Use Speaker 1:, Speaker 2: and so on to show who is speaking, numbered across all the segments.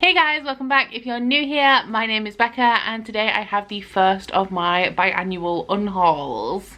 Speaker 1: Hey guys, welcome back. If you're new here, my name is Becca and today I have the first of my biannual unhauls.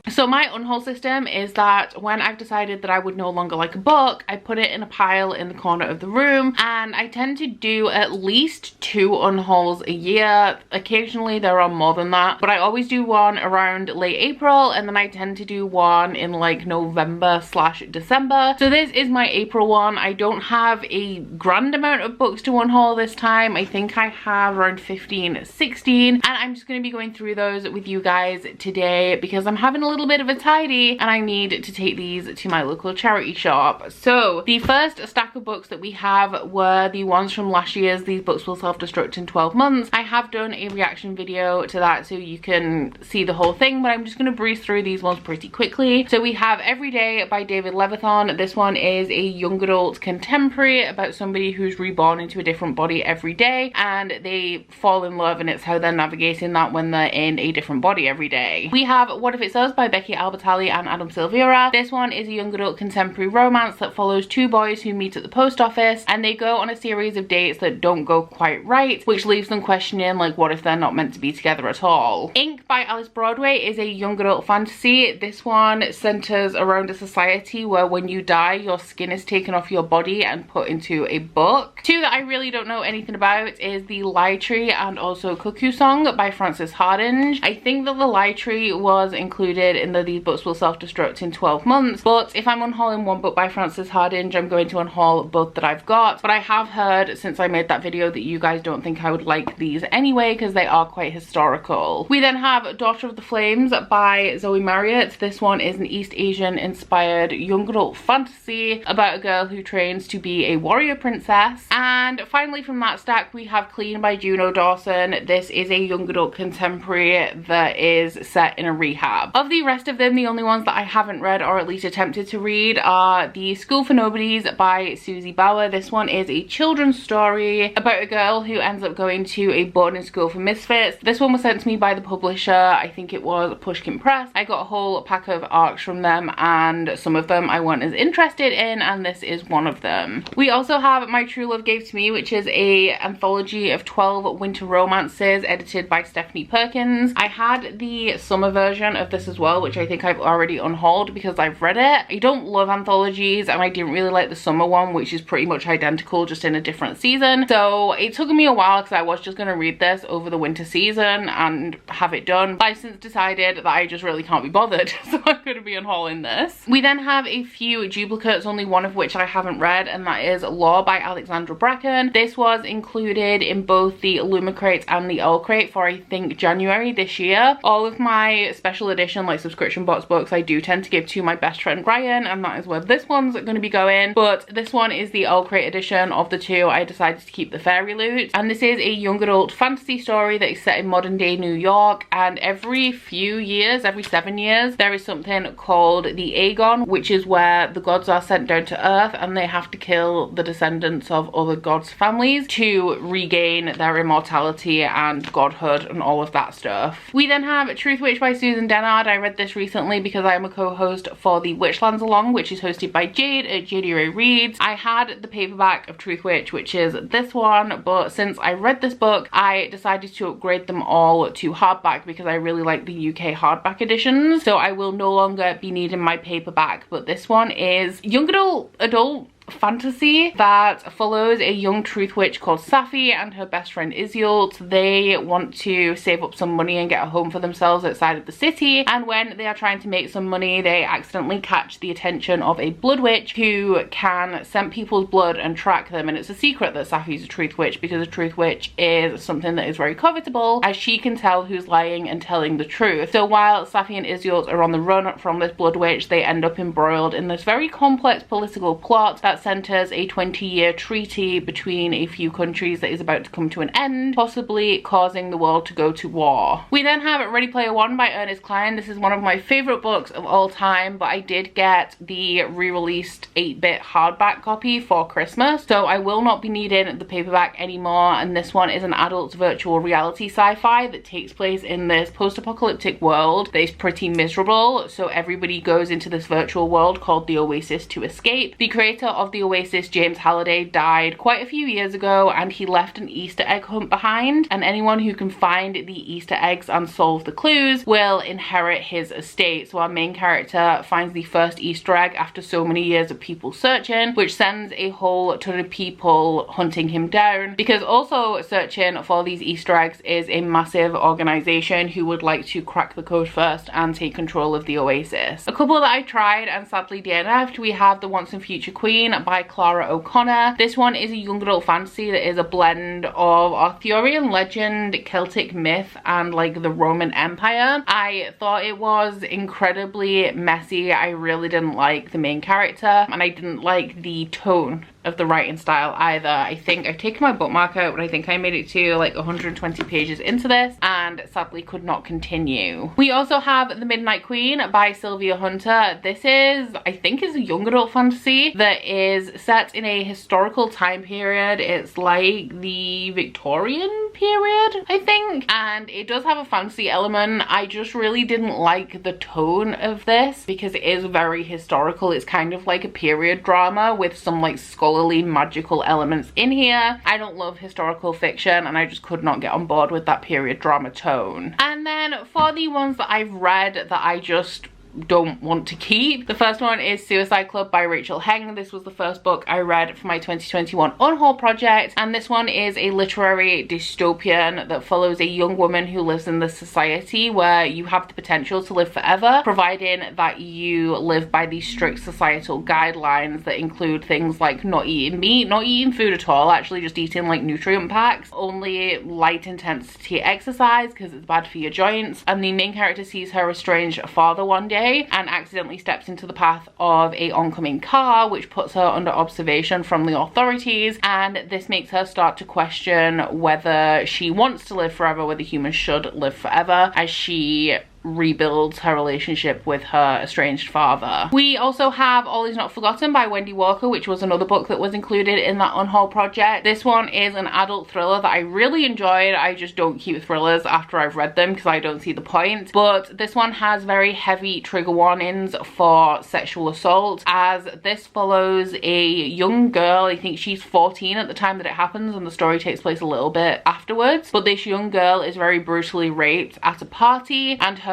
Speaker 1: So my unhaul system is that when I've decided that I would no longer like a book, I put it in a pile in the corner of the room, and I tend to do at least 2 unhauls a year. Occasionally there are more than that, but I always do one around late April, and then I tend to do one in like November/December. So this is my April one. I don't have a grand amount of books to unhaul this time. I think I have around 15, 16, and I'm just going to be going through those with you guys today because I'm having a little bit of a tidy and I need to take these to my local charity shop. So the first stack of books that we have were the ones from last year's These Books Will Self-Destruct in 12 Months. I have done a reaction video to that so you can see the whole thing, but I'm just going to breeze through these ones pretty quickly. So we have Every Day by David Levithon. This one is a young adult contemporary about somebody who's reborn into a different body every day and they fall in love, and it's how they're navigating that when they're in a different body every day. We have What If It's Us by Becky Albertalli and Adam Silvera. This one is a young adult contemporary romance that follows 2 boys who meet at the post office and they go on a series of dates that don't go quite right, which leaves them questioning like what if they're not meant to be together at all. Ink by Alice Broadway is a young adult fantasy. This one centers around a society where when you die your skin is taken off your body and put into a book. 2 that I really don't know anything about is The Lie Tree and also Cuckoo Song by Frances Hardinge. I think that The Lie Tree was included in the These Books Will Self-Destruct in 12 Months, but if I'm unhauling one book by Frances Hardinge, I'm going to unhaul both that I've got. But I have heard since I made that video that you guys don't think I would like these anyway because they are quite historical. We then have Daughter of the Flames by Zoe Marriott. This one is an East Asian inspired young adult fantasy about a girl who trains to be a warrior princess. And finally from that stack we have Clean by Juno Dawson. This is a young adult contemporary that is set in a rehab. Of the rest of them, the only ones that I haven't read or at least attempted to read are The School for Nobodies by Susie Bauer. This one is a children's story about a girl who ends up going to a boarding school for misfits. This one was sent to me by the publisher. I think it was Pushkin Press. I got a whole pack of arcs from them and some of them I wasn't as interested in, and this is one of them. We also have My True Love Gave to Me, which is a anthology of 12 winter romances edited by Stephanie Perkins. I had the summer version of this as well, which I think I've already unhauled because I've read it. I don't love anthologies and I didn't really like the summer one, which is pretty much identical just in a different season. So it took me a while because I was just going to read this over the winter season and have it done. But I've since decided that I just really can't be bothered, so I'm going to be unhauling this. We then have a few duplicates, only one of which I haven't read, and that is Law by Alexandra Bracken. This was included in both the Illumicrate and the Owlcrate for I think January this year. All of my special edition like subscription box books I do tend to give to my best friend Ryan, and that is where this one's going to be going. But this one is the Owlcrate edition. Of the 2, I decided to keep the fairy loot, and this is a young adult fantasy story that is set in modern day New York, and every few years, every 7 years, there is something called the Aegon, which is where the gods are sent down to earth and they have to kill the descendants of other gods' families to regain their immortality and godhood and all of that stuff. We then have Truth Witch by Susan Dennard. I read this recently because I am a co-host for the Witchlands Along, which is hosted by Jade at JD Ray Reads. I had the paperback of Truth Witch, which is this one, but since I read this book I decided to upgrade them all to hardback because I really like the UK hardback editions, so I will no longer be needing my paperback. But this one is young adult fantasy that follows a young truth witch called Safi and her best friend Iseult. They want to save up some money and get a home for themselves outside of the city, and when they are trying to make some money they accidentally catch the attention of a blood witch who can scent people's blood and track them. And it's a secret that Safi's a truth witch because a truth witch is something that is very covetable, as she can tell who's lying and telling the truth. So while Safi and Iseult are on the run from this blood witch, they end up embroiled in this very complex political plot that that centers a 20-year treaty between a few countries that is about to come to an end, possibly causing the world to go to war. We then have Ready Player One by Ernest Cline. This is one of my favorite books of all time, but I did get the re-released 8-bit hardback copy for Christmas, so I will not be needing the paperback anymore. And this one is an adult virtual reality sci-fi that takes place in this post-apocalyptic world that is pretty miserable, so everybody goes into this virtual world called the Oasis to escape. The creator of the Oasis, James Halliday, died quite a few years ago, and he left an Easter egg hunt behind, and anyone who can find the Easter eggs and solve the clues will inherit his estate. So our main character finds the first Easter egg after so many years of people searching, which sends a whole ton of people hunting him down, because also searching for these Easter eggs is a massive organization who would like to crack the code first and take control of the Oasis. A couple that I tried and sadly DNF'd, we have The Once and Future Queen by Clara O'Connor. This one is a young adult fantasy that is a blend of Arthurian legend, Celtic myth, and like the Roman Empire. I thought it was incredibly messy. I really didn't like the main character, and I didn't like the tone of the writing style either. I think I've taken my bookmark out, but I think I made it to like 120 pages into this and sadly could not continue. We also have The Midnight Queen by Sylvia Hunter. This is, I think, is a young adult fantasy that is set in a historical time period. It's like the Victorian period, I think, and it does have a fantasy element. I just really didn't like the tone of this because it is very historical. It's kind of like a period drama with some like scholarly magical elements in here. I don't love historical fiction, and I just could not get on board with that period drama tone. And then for the ones that I've read that I just don't want to keep, the first one is Suicide Club by Rachel Heng. This was the first book I read for my 2021 Unhaul project, and this one is a literary dystopian that follows a young woman who lives in this society where you have the potential to live forever, providing that you live by these strict societal guidelines that include things like not eating meat, not eating food at all, actually just eating like nutrient packs, only light intensity exercise because it's bad for your joints. And the main character sees her estranged father one day and accidentally steps into the path of a oncoming car, which puts her under observation from the authorities, and this makes her start to question whether she wants to live forever, whether humans should live forever, as she rebuilds her relationship with her estranged father. We also have All Is Not Forgotten by Wendy Walker, which was another book that was included in that Unhaul project. This one is an adult thriller that I really enjoyed. I just don't keep thrillers after I've read them because I don't see the point, but this one has very heavy trigger warnings for sexual assault, as this follows a young girl. I think she's 14 at the time that it happens, and the story takes place a little bit afterwards, but this young girl is very brutally raped at a party, and her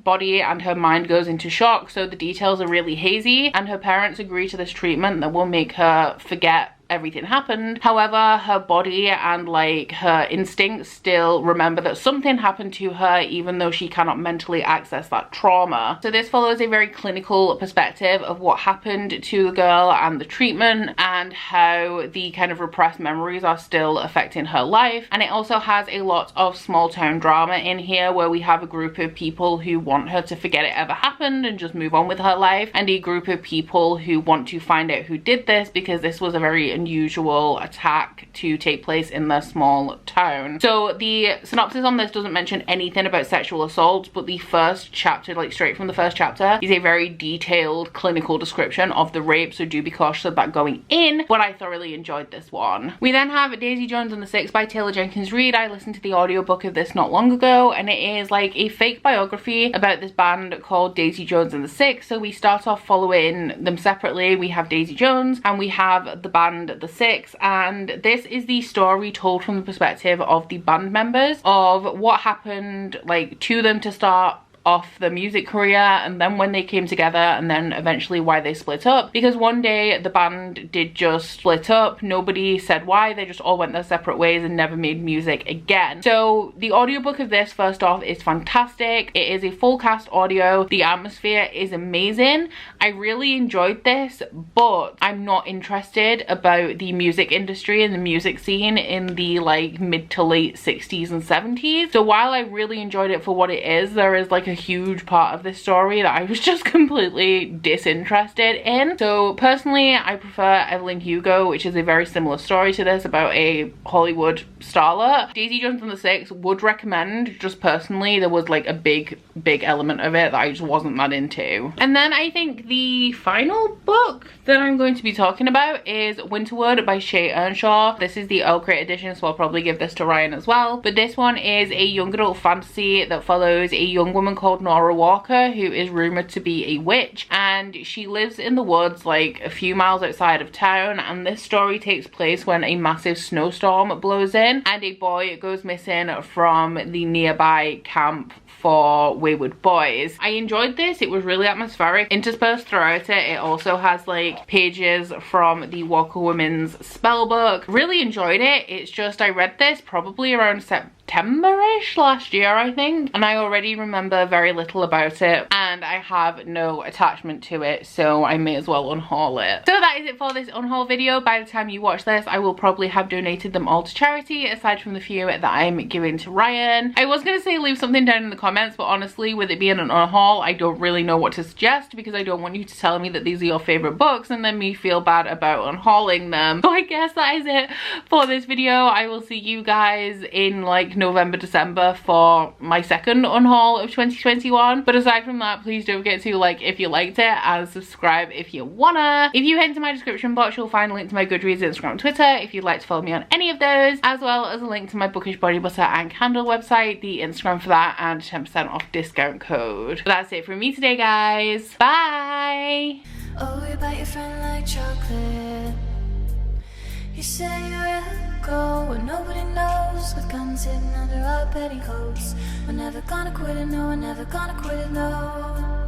Speaker 1: body and her mind goes into shock, so the details are really hazy, and her parents agree to this treatment that will make her forget everything happened. However, her body and like her instincts still remember that something happened to her, even though she cannot mentally access that trauma. So this follows a very clinical perspective of what happened to the girl and the treatment, and how the kind of repressed memories are still affecting her life. And it also has a lot of small town drama in here, where we have a group of people who want her to forget it ever happened and just move on with her life, and a group of people who want to find out who did this, because this was a very unusual attack to take place in their small town. So the synopsis on this doesn't mention anything about sexual assault, but the first chapter, like straight from the first chapter, is a very detailed clinical description of the rape, so do be cautious of that going in, but I thoroughly enjoyed this one. We then have Daisy Jones and the Six by Taylor Jenkins Reid. I listened to the audiobook of this not long ago, and it is like a fake biography about this band called Daisy Jones and the Six. So we start off following them separately. We have Daisy Jones and we have the band The Six, and this is the story told from the perspective of the band members, of what happened like to them to start off their music career, and then when they came together, and then eventually why they split up, because one day the band did just split up. Nobody said why, they just all went their separate ways and never made music again. So the audiobook of this, first off, is fantastic. It is a full cast audio. The atmosphere is amazing. I really enjoyed this, but I'm not interested about the music industry and the music scene in the like mid to late 60s and 70s. So while I really enjoyed it for what it is, there is like a a huge part of this story that I was just completely disinterested in. So personally, I prefer Evelyn Hugo, which is a very similar story to this about a Hollywood starlet. Daisy Jones and the Six would recommend, just personally, there was like a big element of it that I just wasn't that into. And then I think the final book that I'm going to be talking about is Winterwood by Shay Earnshaw. This is the Owlcrate edition, so I'll probably give this to Ryan as well. But this one is a young adult fantasy that follows a young woman called Nora Walker, who is rumored to be a witch, and she lives in the woods like a few miles outside of town. And this story takes place when a massive snowstorm blows in and a boy goes missing from the nearby camp for wayward boys. I enjoyed this. It was really atmospheric. Interspersed throughout it also has like pages from the Walker Women's spell book. Really enjoyed it. It's just I read this probably around September-ish last year, I think, and I already remember very little about it, and I have no attachment to it, so I may as well unhaul it. So that is it for this unhaul video. By the time you watch this, I will probably have donated them all to charity, aside from the few that I'm giving to Ryan. I was going to say leave something down in the comments, but honestly, with it being an unhaul, I don't really know what to suggest, because I don't want you to tell me that these are your favorite books and then me feel bad about unhauling them. So I guess that is it for this video. I will see you guys in like November, December for my second unhaul of 2021. But aside from that, please don't forget to like if you liked it and subscribe if you wanna. If you head into my description box, you'll find a link to my Goodreads, Instagram and Twitter if you'd like to follow me on any of those, as well as a link to my Bookish body butter and candle website, the Instagram for that, and 10% off discount code. But that's it from me today, guys. Bye!
Speaker 2: Oh, you bite your friend like chocolate. You say you'll go where nobody knows, with guns hidden under our petticoats. We're never gonna quit it, no, we're never gonna quit it, no.